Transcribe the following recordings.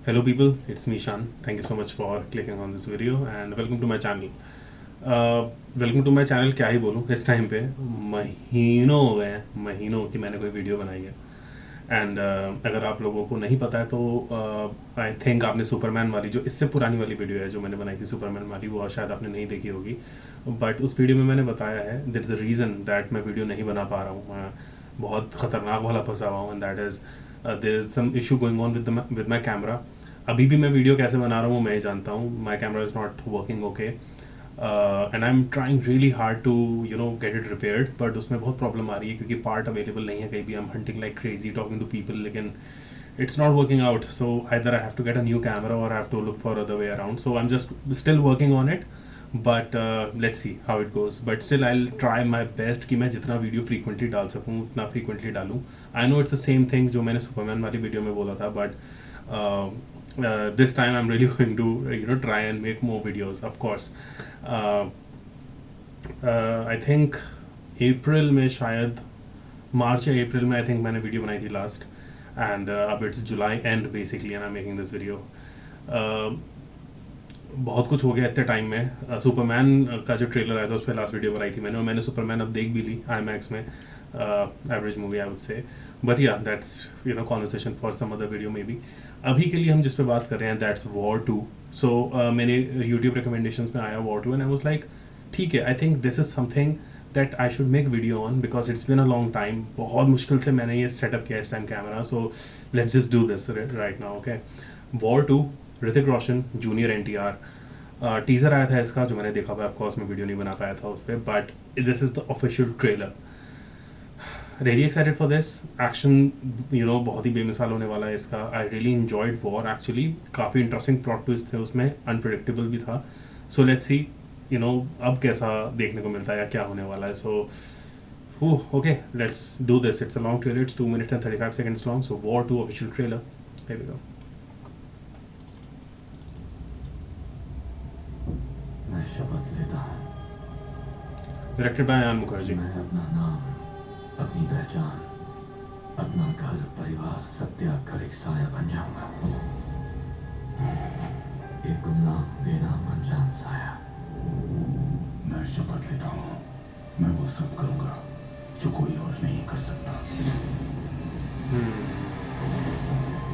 Hello people, it's me Shan. Thank you so much for clicking on this video and welcome to my channel. Welcome to my channel क्या ही बोलूँ इस time पे महीनों हो गए हैं महीनों की मैंने कोई वीडियो बनाई है एंड अगर आप लोगों को नहीं पता है तो आई थिंक आपने सुपरमैन वाली जो इससे पुरानी वाली वीडियो है जो मैंने बनाई थी सुपरमैन वाली वो शायद आपने नहीं देखी होगी बट उस वीडियो में मैंने बताया है there is a reason that मैं वीडियो नहीं बना पा रहा हूँ मैं बहुत ख़तरनाक वाला फंसा हुआ हूँ and that is there is some issue going on with my camera अभी भी मैं वीडियो कैसे बना रहा हूँ मैं ही जानता हूँ my camera is not working okay and I am trying really hard to get it repaired but उसमें बहुत प्रॉब्लम आ रही है क्योंकि पार्ट अवेलेबल नहीं है कहीं भी I am hunting like crazy talking to people लेकिन it's not working out, so either I have to get a new camera or I have to look for other way around, so I'm just still working on it, but let's see how it goes, but still I'll try my best कि मैं जितना video frequently डाल सकूँ उतना frequently डालूँ. I know it's the same thing जो मैंने Superman वाली वीडियो में बोला था, but this time I'm really going to try and make more videos, of course. I think अप्रैल में शायद मार्च या अप्रैल में आई थिंक मैंने वीडियो बनाई थी लास्ट and अब it's July and basically and I am making this video. बहुत कुछ हो गया इतने टाइम में. सुपरमैन का जो ट्रेलर आया था उस पर लास्ट वीडियो बनाई थी मैंने और मैंने सुपरमैन अब देख भी ली IMAX में. Average movie I would say, but yeah that's conversation for some other video maybe. अभी के लिए हम जिस पे बात कर रहे हैं दैट्स वॉर 2. सो मैंने यूट्यूब रिकमेंडेशंस में आया war 2 and I was like ठीक है, I think this is something that I should make video on because it's been a long time. बहुत मुश्किल से मैंने ये सेटअप किया इस time camera, so let's just do this right now, okay? War 2, Hrithik Roshan, junior NTR. Teaser आया था इसका जो मैंने देखा हुआ, ऑफ कोर्स मैं वीडियो नहीं बना पाया था उस पर, but this is the official trailer. Really excited for this. Action बहुत ही बेमिसाल होने वाला है इसका. I really enjoyed war actually. काफ़ी इंटरेस्टिंग प्लॉट ट्विस्ट थे उसमें, अनप्रिडिक्टेबल भी था. सो लेट्स सी अब कैसा देखने को मिलता है या क्या होने वाला है. So okay, let's do this. It's a long trailer, it's 2 minutes and 35 seconds long. So War 2 official trailer. Here we go. मैं शपथ लेता हूँ Directed by Ayan Mukherjee. मैं अपना नाम, अपनी पहचान, अपना घर परिवार सब त्याग कर एक साया बन जाऊंगा. एक गुमनाम बेनाम अनजान साया. मैं शपथ लेता हूँ मैं वो सब करूंगा जो कोई और नहीं कर सकता.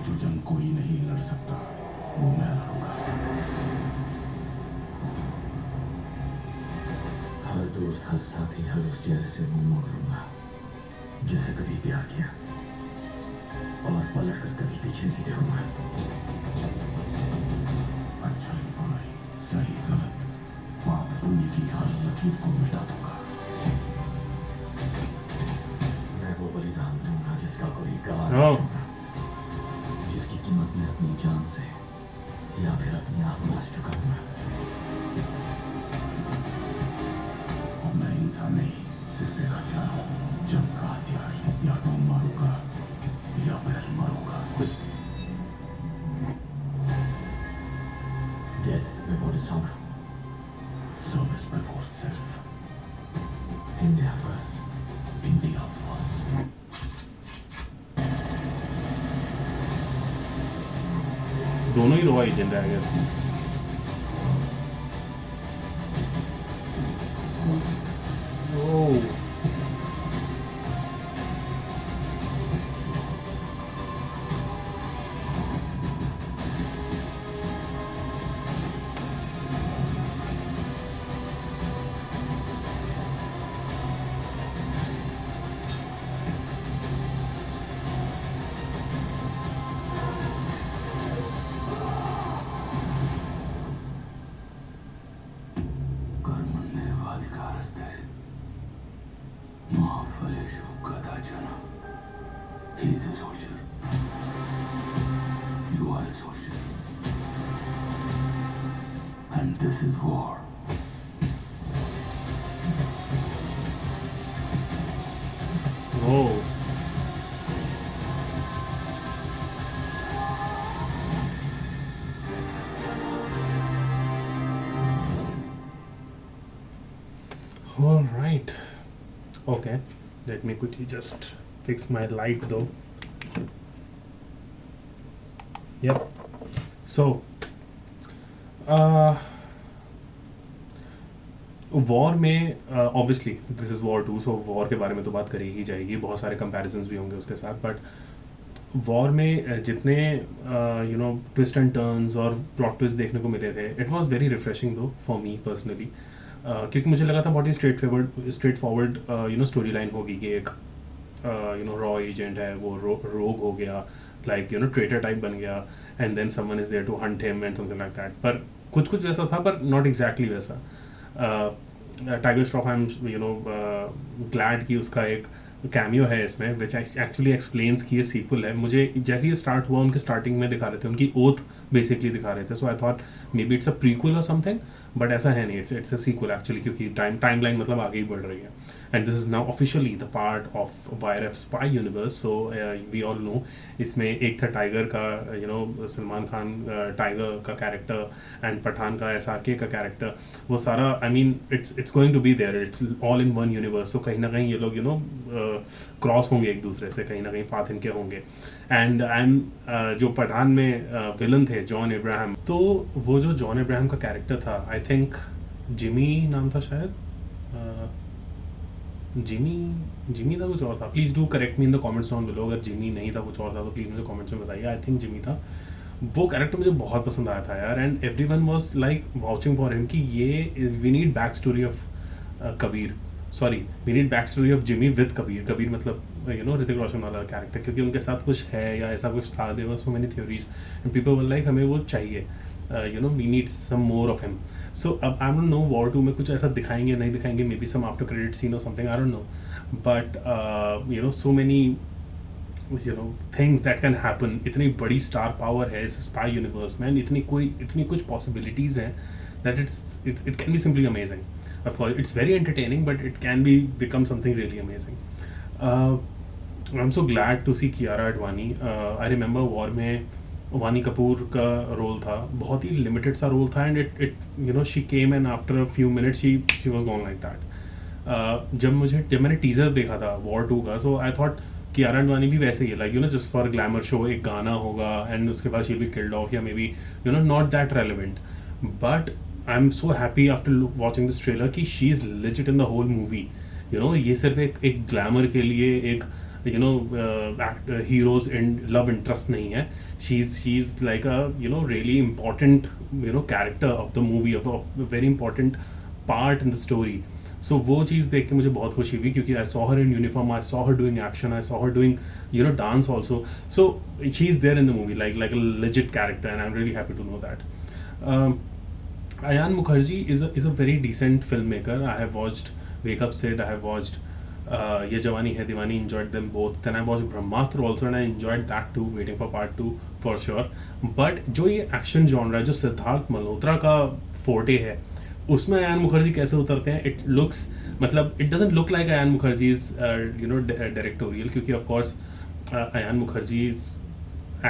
जो जंग कोई नहीं लड़ सकता वो मैं लड़ूंगा. हर दोस्त हर साथी हर उस चेहरे से मुंह मोड़ लूंगा जिसे कभी प्यार किया और पलट कर कभी पीछे नहीं देखूंगा. अच्छाई बुराई सही गलत पाप पुण्य की हर लकीर को मिटा दूंगा. मैं वो बलिदान दूंगा जिसका कोई गवाह नहीं होगा, जिसकी कीमत मैं अपनी जान से या फिर अपनी आत्मा से चुकाऊंगा. अब मैं इंसान नहीं सिर्फ एक हथियार हूँ. जंग का हथियार. या तो मारूंगा या फिर मरूंगा. Death before dishonor. Service before self. India first. India first. दोनों ही रोआ एजेंडा है, आई गेस. ओह, कर्मण्येवाधिकारस्ते मा फलेषु कदाचन. He is a soldier. You are a soldier. And this is war. Oh. All right. Okay. Let me quickly just fix my light though. Yep. So War में obviously this is War 2, so War के बारे में तो बात करी ही जाएगी, बहुत सारे कंपैरिजन्स भी होंगे उसके साथ, बट वॉर में जितने ट्विस्ट एंड टर्न्स और प्लॉट ट्विस्ट देखने को मिले थे, इट वाज वेरी रिफ्रेशिंग दो फॉर मी पर्सनली, क्योंकि मुझे लगा था बहुत ही स्ट्रेट फॉरवर्ड स्टोरी लाइन होगी कि एक रॉ एजेंट है, वो रोग हो गया, लाइक ट्रेटर टाइप बन गया, and then someone is there to hunt him and something like that, पर कुछ कुछ वैसा था पर नॉट एग्जैक्टली वैसा. Tiger Shroff, I am glad कि उसका एक कैमियो है इसमें विच एक्चुअली एक्सप्लेन्स कि ये सीक्वल है. मुझे जैसे ये स्टार्ट हुआ उनके स्टार्टिंग में दिखा रहे थे, उनकी ओथ बेसिकली दिखा रहे थे, so I thought maybe it's a prequel और समथिंग, बट ऐसा है नहीं, इट्स अ सीक्वल एक्चुअली, क्योंकि टाइम लाइन मतलब आगे ही बढ़ रही है. And this is now officially the part of YRF spy universe. So we all know इसमें एक था टाइगर का सलमान खान टाइगर का कैरेक्टर, एंड पठान का SRK का कैरेक्टर, वो सारा I mean it's going to be there, it's all in one universe. So कहीं ना कहीं ये लोग क्रॉस होंगे एक दूसरे से, कहीं ना कहीं पाथ इनके होंगे. एंड आई एम जो पठान में विलन थे जॉन इब्राहिम, तो वो जो जॉन इब्राहिम का कैरेक्टर था, आई थिंक जिमी नाम था शायद, जिमी था, कुछ और था. Please do correct me in the comments down below, अगर जिमी नहीं था कुछ और था तो प्लीज़ मुझे कमेंट्स में बताइए. आई थिंक जिमी था. वो कैरेक्टर मुझे बहुत पसंद आया था यार, and everyone was like vouching for him कि ये we need back story of Kabir, sorry we need back story of Jimmy with Kabir मतलब ऋतिक रोशन वाला कैरेक्टर, क्योंकि उनके साथ कुछ है या ऐसा कुछ था. There were so many theories and people were like हमें वो चाहिए, we need some more of him. So अब आई डोंट नो वॉर 2 में कुछ ऐसा दिखाएंगे नहीं दिखाएंगे, maybe some after credit scene और something, I don't know, but so many things that can happen. इतनी बड़ी स्टार पावर है इस स्पाई यूनिवर्स में, इतनी कुछ पॉसिबिलिटीज़ हैं that it can be simply amazing. Of course, it's very entertaining, but it can become something really amazing. I'm so glad to see Kiara Advani. I remember war में वानी कपूर का role था, बहुत ही limited सा role था, and it she came and after a few minutes she was gone like that. जब मैंने teaser देखा था वॉर 2 का, so I thought Kiara Advani भी वैसे ही है, like just for glamour show एक गाना होगा एंड उसके बाद she will be killed off, या maybe not that relevant. But I am so happy after watching this trailer कि she is legit in the whole movie. ये सिर्फ एक ग्लैमर के लिए एक हीरोज एंड लव इंटरेस्ट नहीं है. She is like a really important character of the movie, of very important part in the story. So वो चीज़ देख के मुझे बहुत खुशी हुई, क्योंकि I saw her in uniform, I saw her doing action, I saw her doing dance also. So she is there in the movie like a legit character, and I am really happy to know that. Ayan Mukherjee is a very decent filmmaker. I have watched Wake Up Sid, I have watched Ye Jawani Hai Diwani, enjoyed them both. Then I watched Brahmastra also and I enjoyed that too, waiting for part 2 for sure. But जो ये action genre है, जो सिद्धार्थ मल्होत्रा का forte है, उसमें अयान मुखर्जी कैसे उतरते हैं, it looks, मतलब it doesn't look like Ayan Mukherjee's directorial, क्योंकि of course Ayan Mukherjee's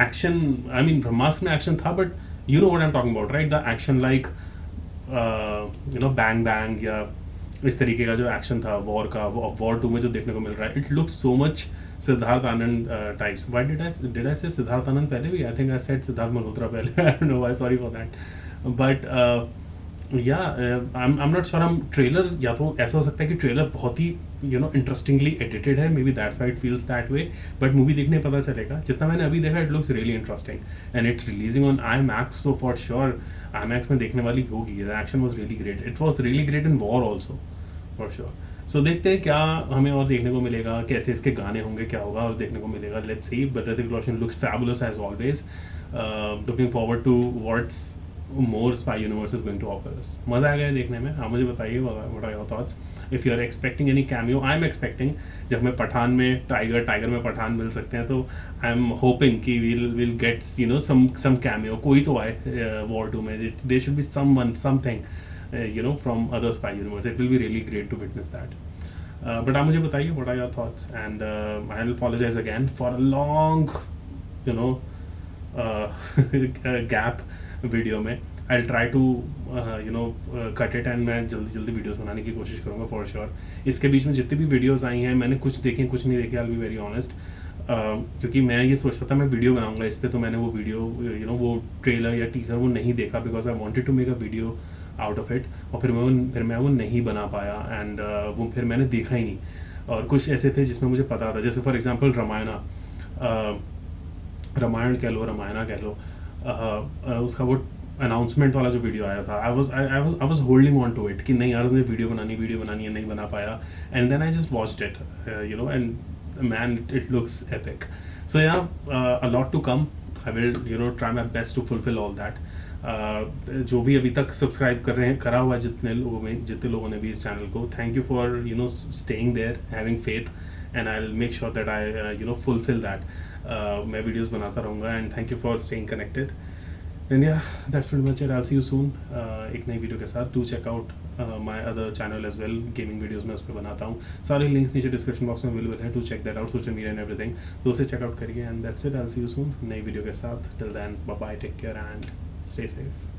action, I mean Brahmastra में action था, but you know what I'm talking about, right? The action like bang bang या इस तरीके का जो action था वॉर का, वो वॉर 2 में जो देखने को मिल रहा है, it looks so much Siddharth Anand types. Why did I say Siddharth Anand पहले भी? I think I said Siddharth Malhotra पहले. I don't know why, sorry for that. But I am not sure. हम ट्रेलर, या तो ऐसा हो सकता है कि ट्रेलर बहुत ही इंटरेस्टिंगली एडिटेड है, maybe that's why it feels that way, but movie देखने पता चलेगा. जितना मैंने अभी देखा, it looks really interesting and it's releasing on IMAX, so for sure IMAX में देखने वाली होगी. The action was really great, it was really great in War also for sure. So देखते हैं क्या हमें और देखने को मिलेगा, कैसे इसके गाने होंगे, क्या होगा और देखने को मिलेगा. Let's see. But Hrithik Roshan looks fabulous as always. Looking forward to what's more spy universe is going to offer us. मज़ा आएगा देखने में. हाँ, मुझे बताइए what are your thoughts. If you are expecting any cameo, I am expecting. जब हमें पठान में टाइगर में पठान मिल सकते हैं, तो आई एम होपिंग कि विल गेट सम कैमियो. कोई तो आए वॉर 2 में. They should be something from other spy universe. It will be really great to witness that. But आप मुझे बताइए what are your thoughts, and I will apologize again for a long gap video में. I will try to cut it, and मैं जल्दी videos बनाने की कोशिश करूँगा फॉर श्योर. इसके बीच में जितनी भी वीडियोस आई हैं, मैंने कुछ देखी कुछ नहीं देखी. I will be very honest. क्योंकि मैं ये सोचता था मैं वीडियो बनाऊंगा इस पे, तो मैंने वो वीडियो वो ट्रेलर या टीजर वो नहीं देखा, because I wanted to make a video out of it, और फिर मैं वो नहीं बना पाया, एंड वो फिर मैंने देखा ही नहीं। और कुछ ऐसे थे जिसमें मुझे पता था, जैसे फॉर एग्जांपल रामायण कह लो, रामायणा कह लो, उसका वो अनाउंसमेंट वाला जो वीडियो आया था, I was holding on to it कि नहीं यार मुझे वीडियो बनानी है, नहीं बना पाया, and then I just watched it, and man it looks epic. So yeah, a lot to come. I will try my best to fulfil all that. जो भी अभी तक सब्सक्राइब करा हुआ है जितने लोगों ने भी इस चैनल को, thank you for staying there, having faith, and I will make sure that I fulfil that. मैं वीडियोस बनाता रहूँगा, and thank you for staying connected, and yeah that's pretty much it. I will see you soon एक नई video के साथ। Do check out my other channel as well, gaming videos मैं उस पर बनाता हूँ, सारे लिंक्स नीचे डिस्क्रिप्शन बॉक्स में अवेलेबल है, to check that out, social media and everything, तो उसे चेकआउट करिए, and that's it. I will see you soon नई वीडियो के साथ। Till then bye bye, take care and stay safe.